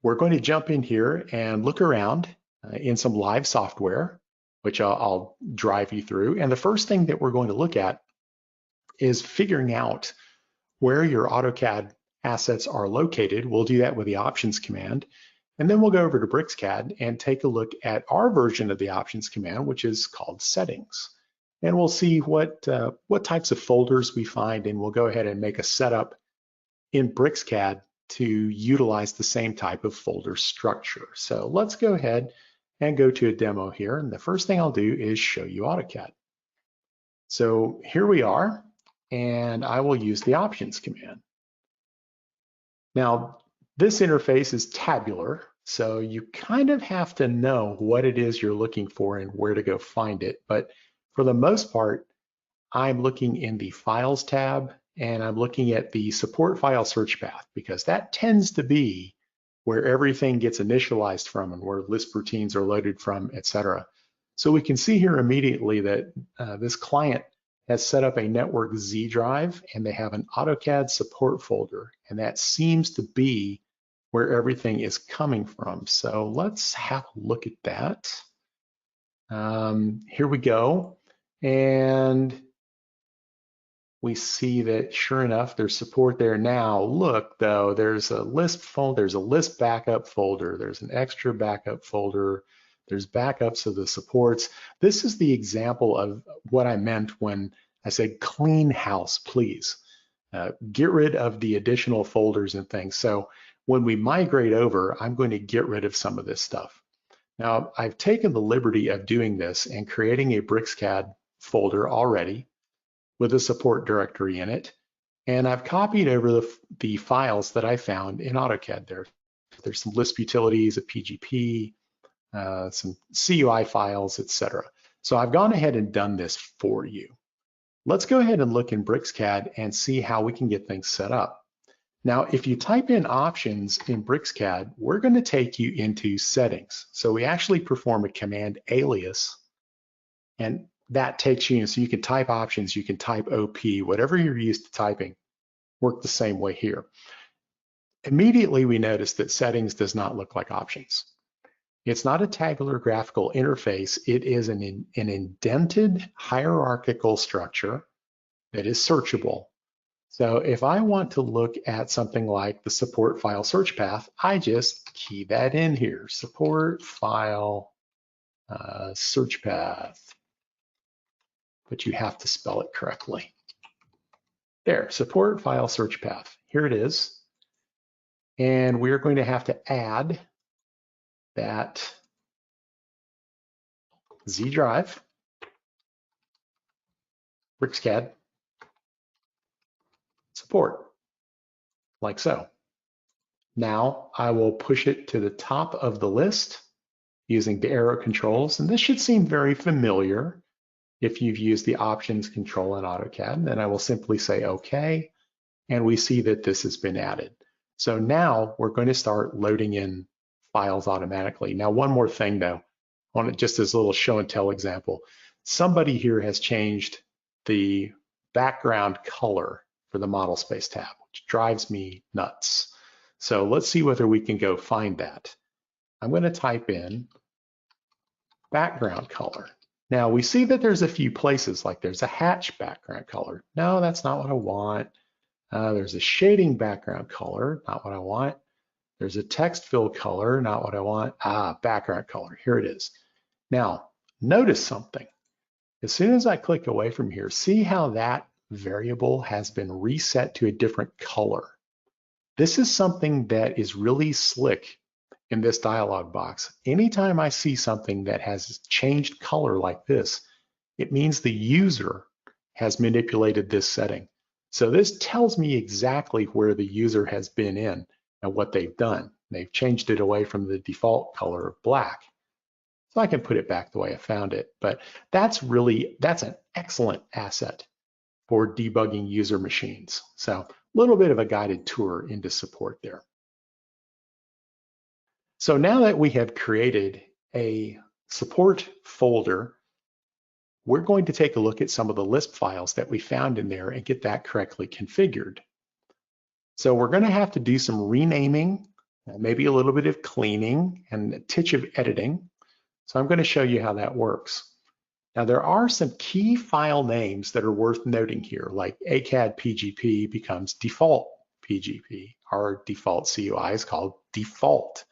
We're going to jump in here and look around in some live software, which I'll drive you through. And the first thing that we're going to look at is figuring out where your AutoCAD assets are located. We'll do that with the options command. And then we'll go over to BricsCAD and take a look at our version of the options command, which is called settings. And we'll see what types of folders we find, and we'll go ahead and make a setup in BricsCAD to utilize the same type of folder structure. So let's go ahead and go to a demo here. And the first thing I'll do is show you AutoCAD. So here we are, and I will use the options command. Now, this interface is tabular, so you kind of have to know what it is you're looking for and where to go find it. But for the most part, I'm looking in the Files tab, and I'm looking at the support file search path, because that tends to be where everything gets initialized from and where Lisp routines are loaded from, etc. So we can see here immediately that this client has set up a network Z drive, and they have an AutoCAD support folder, and that seems to be where everything is coming from. So let's have a look at that. Here we go. And we see that sure enough, there's support there now. Look though, there's a Lisp folder, there's a Lisp backup folder, there's an extra backup folder, there's backups of the supports. This is the example of what I meant when I said clean house, please. Get rid of the additional folders and things. So when we migrate over, I'm going to get rid of some of this stuff. Now, I've taken the liberty of doing this and creating a BricsCAD folder already with a support directory in it. And I've copied over the files that I found in AutoCAD there. There's some Lisp utilities, a PGP, some CUI files, etc. So I've gone ahead and done this for you. Let's go ahead and look in BricsCAD and see how we can get things set up. Now, if you type in options in BricsCAD, we're going to take you into settings. So we actually perform a command alias, and that takes you in, so you can type options, you can type OP, whatever you're used to typing, work the same way here. Immediately we notice that settings does not look like options. It's not a tabular graphical interface, it is an indented hierarchical structure that is searchable. So if I want to look at something like the support file search path, I just key that in here, support file search path. But you have to spell it correctly. There, support file search path. Here it is. And we're going to have to add that Z drive, BricsCAD support, like so. Now I will push it to the top of the list using the arrow controls, and this should seem very familiar if you've used the options control in AutoCAD. Then I will simply say OK, and we see that this has been added. So now we're going to start loading in files automatically. Now, one more thing though, on it just as a little show and tell example, somebody here has changed the background color for the model space tab, which drives me nuts. So let's see whether we can go find that. I'm going to type in background color. Now we see that there's a few places, like there's a hatch background color. No, that's not what I want. There's a shading background color, not what I want. There's a text fill color, not what I want. Background color, here it is. Now, notice something. As soon as I click away from here, see how that variable has been reset to a different color. This is something that is really slick in this dialog box. Anytime I see something that has changed color like this, it means the user has manipulated this setting. So this tells me exactly where the user has been in and what they've done. They've changed it away from the default color of black. So I can put it back the way I found it. But that's an excellent asset for debugging user machines. So a little bit of a guided tour into support there. So now that we have created a support folder we're going to take a look at some of the Lisp files that we found in there and get that correctly configured. So we're going to have to do some renaming, maybe a little bit of cleaning and a titch of editing. So I'm going to show you how that works. Now there are some key file names that are worth noting here, like AutoCAD PGP becomes default PGP. Our default CUI is called default.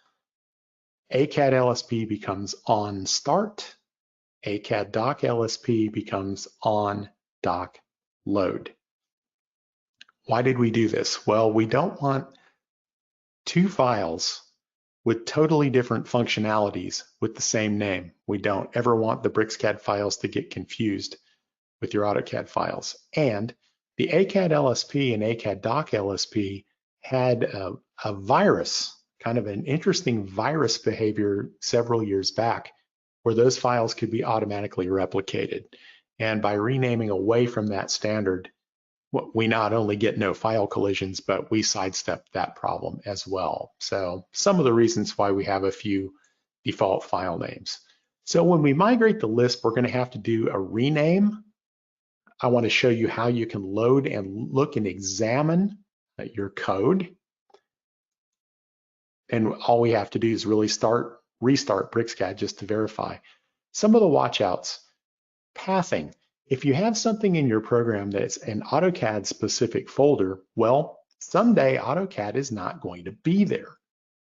AutoCAD LSP becomes on start. AutoCAD doc LSP becomes on doc load. Why did we do this? Well, we don't want two files with totally different functionalities with the same name. We don't ever want the BricsCAD files to get confused with your AutoCAD files. And the AutoCAD LSP and AutoCAD doc LSP had a virus, kind of an interesting virus behavior several years back, where those files could be automatically replicated. And by renaming away from that standard, we not only get no file collisions, but we sidestep that problem as well. So some of the reasons why we have a few default file names. So when we migrate the Lisp, we're going to have to do a rename. I want to show you how you can load and look and examine your code. And all we have to do is really restart BricsCAD just to verify. Some of the watchouts, pathing. If you have something in your program that's an AutoCAD specific folder, well, someday AutoCAD is not going to be there.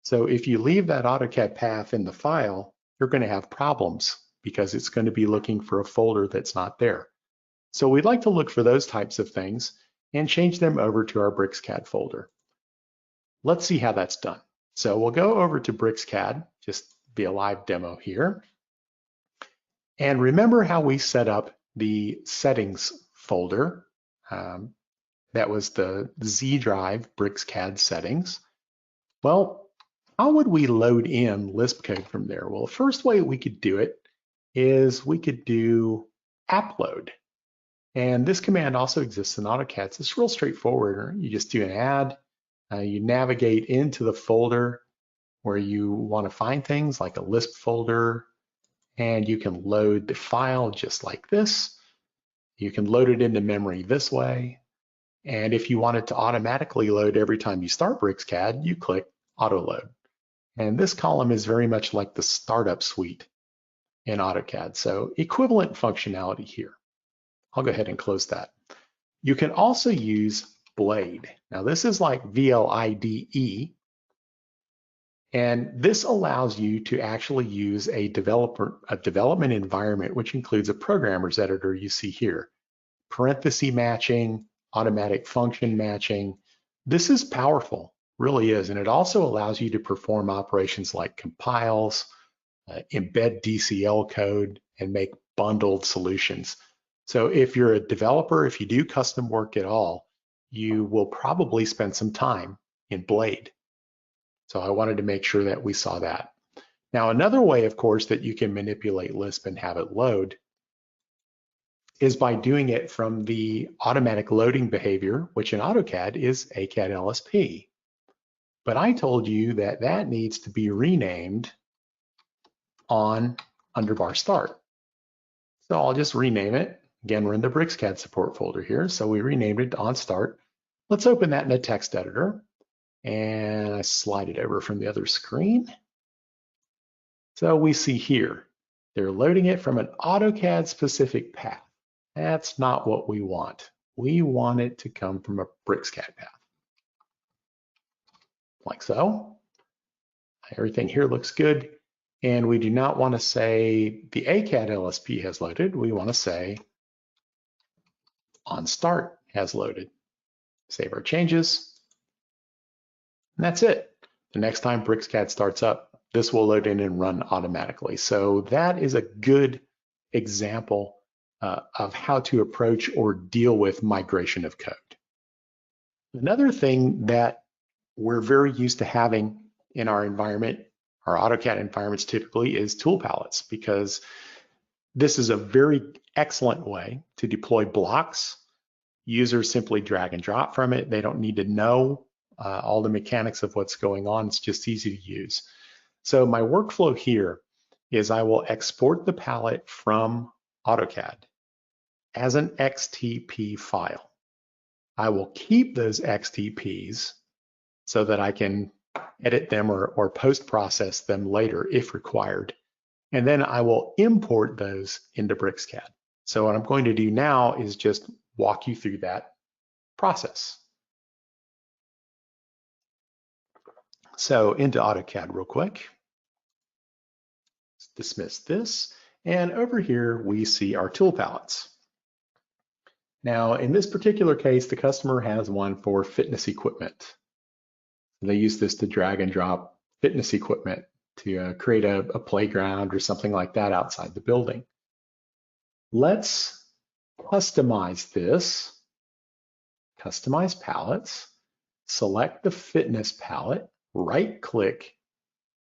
So if you leave that AutoCAD path in the file, you're going to have problems because it's going to be looking for a folder that's not there. So we'd like to look for those types of things and change them over to our BricsCAD folder. Let's see how that's done. So we'll go over to BricsCAD, just be a live demo here. And remember how we set up the settings folder. That was the Z drive BricsCAD settings. Well, how would we load in Lisp code from there? Well, the first way we could do it is we could do app load. And this command also exists in AutoCAD. So it's real straightforward. You just do an add, you navigate into the folder where you want to find things like a Lisp folder, and you can load the file just like this. You can load it into memory this way. And if you want it to automatically load every time you start BricsCAD, you click Auto Load. And this column is very much like the startup suite in AutoCAD. So equivalent functionality here. I'll go ahead and close that. You can also use Blade. Now this is like VLIDE. And this allows you to actually use a development environment, which includes a programmer's editor you see here. Parenthesis matching, automatic function matching. This is powerful, really is. And it also allows you to perform operations like compiles, embed DCL code, and make bundled solutions. So if you're a developer, if you do custom work at all, you will probably spend some time in Blade. So I wanted to make sure that we saw that. Now, another way, of course, that you can manipulate Lisp and have it load is by doing it from the automatic loading behavior, which in AutoCAD is AutoCAD LSP. But I told you that that needs to be renamed on underbar start. So I'll just rename it. Again, we're in the BricsCAD support folder here. So we renamed it on start. Let's open that in a text editor. And I slide it over from the other screen. So we see here, they're loading it from an AutoCAD specific path. That's not what we want. We want it to come from a BricsCAD path. Like so. Everything here looks good. And we do not want to say the AutoCAD LSP has loaded. We want to say on start has loaded. Save our changes. And that's it. The next time BricsCAD starts up, this will load in and run automatically. So that is a good example of how to approach or deal with migration of code. Another thing that we're very used to having in our environment, our AutoCAD environments typically, is tool palettes, because this is a very excellent way to deploy blocks. Users simply drag and drop from it. They don't need to know all the mechanics of what's going on. It's just easy to use. So my workflow here is I will export the palette from AutoCAD as an XTP file. I will keep those XTPs so that I can edit them or post-process them later if required. And then I will import those into BricsCAD. So what I'm going to do now is just walk you through that process. So into AutoCAD real quick. Let's dismiss this. And over here, we see our tool palettes. Now, in this particular case, the customer has one for fitness equipment. They use this to drag and drop fitness equipment to create a playground or something like that outside the building. Let's customize this. Customize palettes. Select the fitness palette. Right-click,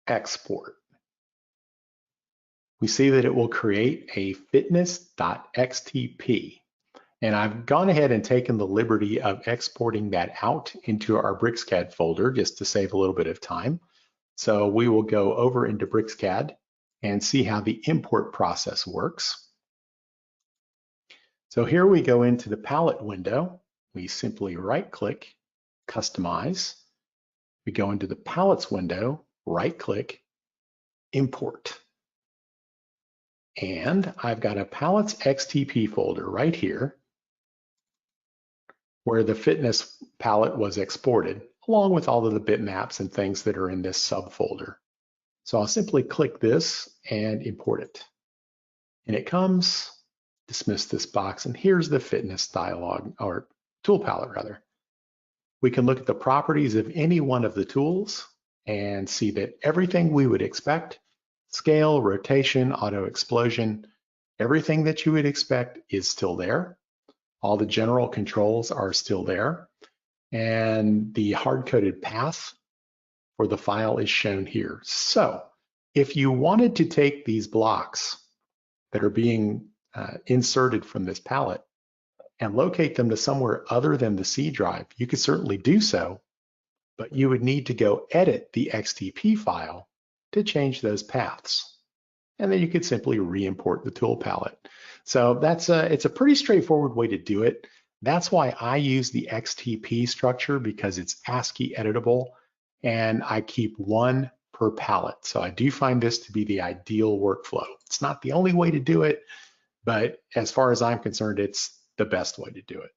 export. We see that it will create a fitness.xtp. And I've gone ahead and taken the liberty of exporting that out into our BricsCAD folder just to save a little bit of time. So we will go over into BricsCAD and see how the import process works. So here we go into the palette window. We simply right-click, customize. We go into the palettes window, right-click, import. And I've got a palettes XTP folder right here where the fitness palette was exported, along with all of the bitmaps and things that are in this subfolder. So I'll simply click this and import it. And it comes, dismiss this box, and here's the fitness dialog, or tool palette rather. We can look at the properties of any one of the tools and see that everything we would expect, scale, rotation, auto explosion, everything that you would expect is still there. All the general controls are still there. And the hard-coded path for the file is shown here. So if you wanted to take these blocks that are being inserted from this palette and locate them to somewhere other than the C drive, you could certainly do so, but you would need to go edit the XTP file to change those paths. And then you could simply re-import the tool palette. So it's a pretty straightforward way to do it. That's why I use the XTP structure, because it's ASCII editable and I keep one per palette. So I do find this to be the ideal workflow. It's not the only way to do it, but as far as I'm concerned, it's the best way to do it.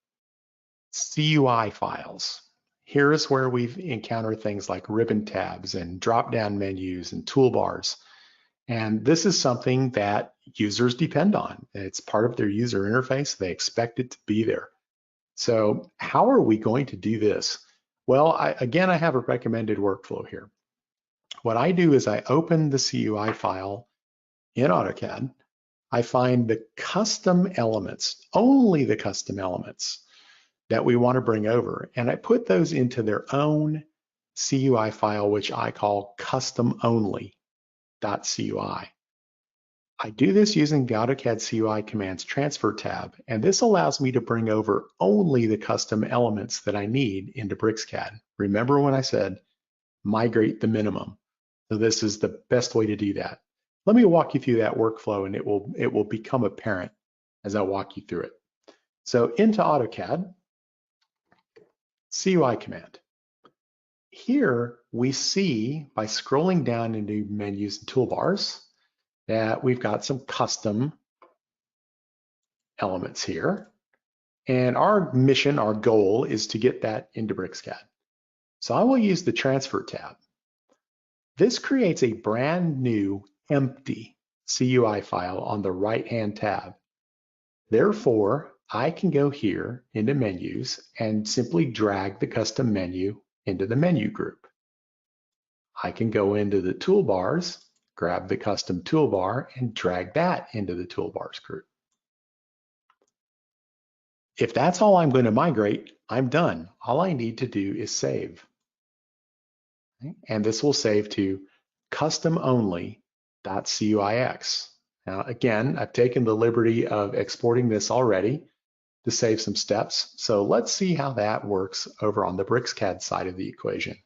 CUI files. Here's where we've encountered things like ribbon tabs and drop-down menus and toolbars. And this is something that users depend on. It's part of their user interface. They expect it to be there. So how are we going to do this? Well, again, I have a recommended workflow here. What I do is I open the CUI file in AutoCAD. I find the custom elements, only the custom elements that we want to bring over, and I put those into their own CUI file, which I call custom only. .CUI. I do this using the AutoCAD CUI commands transfer tab, and this allows me to bring over only the custom elements that I need into BricsCAD. Remember when I said migrate the minimum? So this is the best way to do that. Let me walk you through that workflow, and it will become apparent as I walk you through it. So into AutoCAD, CUI command. Here we see, by scrolling down into menus and toolbars, that we've got some custom elements here. And our mission, our goal, is to get that into BricsCAD. So I will use the transfer tab. This creates a brand new empty CUI file on the right-hand tab. Therefore, I can go here into menus and simply drag the custom menu into the menu group. I can go into the toolbars, grab the custom toolbar, and drag that into the toolbars group. If that's all I'm going to migrate, I'm done. All I need to do is save. Okay? And this will save to custom only.cuix. Now, again, I've taken the liberty of exporting this already to save some steps. So let's see how that works over on the BricsCAD side of the equation.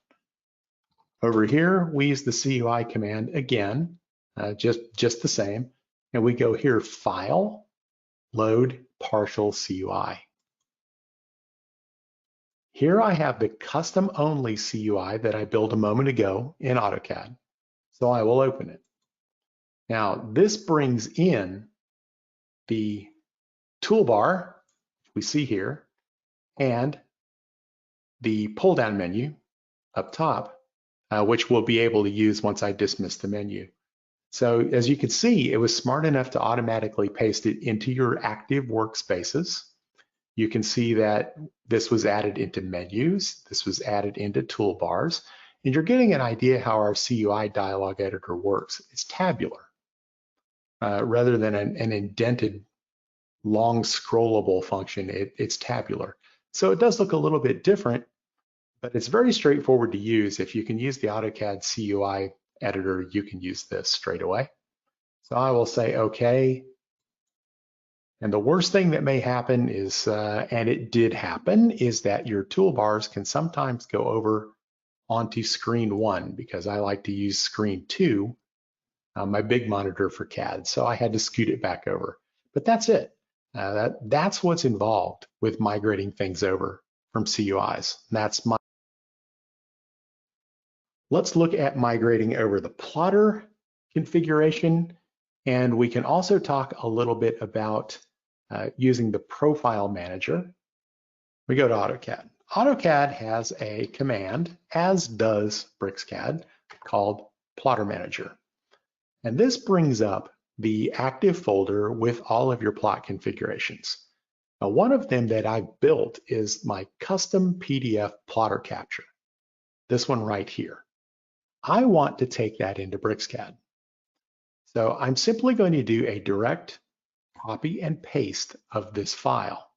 Over here, we use the CUI command again, just the same. And we go here, File, load partial CUI. Here I have the custom only CUI that I built a moment ago in AutoCAD. So I will open it. Now this brings in the toolbar we see here and the pull down menu up top, which we'll be able to use once I dismiss the menu. So as you can see, it was smart enough to automatically paste it into your active workspaces. You can see that this was added into menus, this was added into toolbars, and you're getting an idea how our CUI dialog editor works. It's tabular rather than an indented long scrollable function. It's tabular. So it does look a little bit different, but it's very straightforward to use. If you can use the AutoCAD CUI editor, you can use this straight away. So I will say OK. And the worst thing that may happen is, and it did happen, is that your toolbars can sometimes go over onto screen 1 because I like to use screen 2, my big monitor for CAD. So I had to scoot it back over. But that's it. That's what's involved with migrating things over from CUIs. Let's look at migrating over the plotter configuration, and we can also talk a little bit about using the profile manager. We go to AutoCAD. AutoCAD has a command, as does BricsCAD, called plotter manager. And this brings up the active folder with all of your plot configurations. Now, one of them that I've built is my custom PDF plotter capture. This one right here. I want to take that into BricsCAD. So I'm simply going to do a direct copy and paste of this file.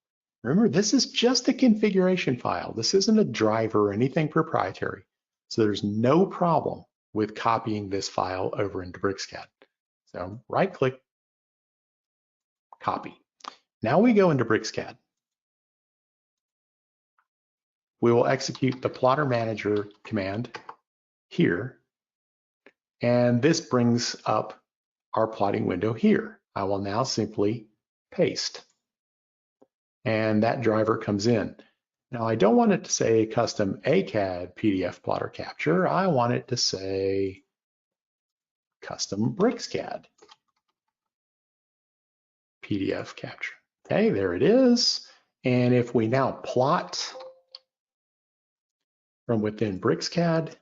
Remember, this is just a configuration file. This isn't a driver or anything proprietary. So there's no problem with copying this file over into BricsCAD. So right click, copy. Now we go into BricsCAD. We will execute the plotter manager command here. And this brings up our plotting window here. I will now simply paste. And that driver comes in. Now I don't want it to say custom AutoCAD PDF plotter capture. I want it to say custom BricsCAD PDF capture. Okay, there it is. And if we now plot from within BricsCAD,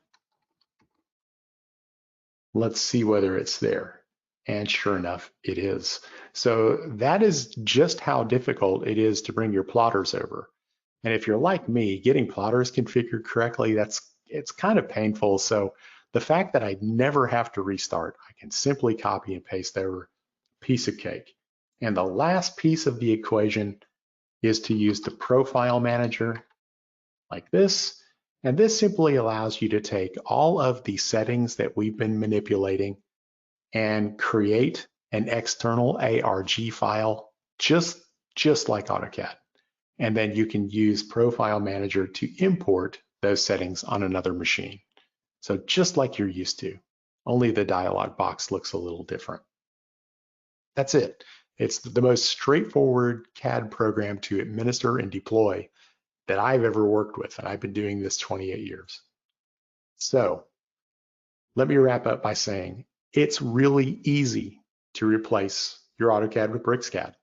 let's see whether it's there. And sure enough, it is. So that is just how difficult it is to bring your plotters over. And if you're like me, getting plotters configured correctly, it's kind of painful. So the fact that I never have to restart, I can simply copy and paste over, piece of cake. And the last piece of the equation is to use the profile manager like this. And this simply allows you to take all of the settings that we've been manipulating and create an external ARG file just like AutoCAD. And then you can use Profile Manager to import those settings on another machine. So just like you're used to, only the dialog box looks a little different. That's it. It's the most straightforward CAD program to administer and deploy that I've ever worked with, and I've been doing this 28 years. So let me wrap up by saying it's really easy to replace your AutoCAD with BricsCAD.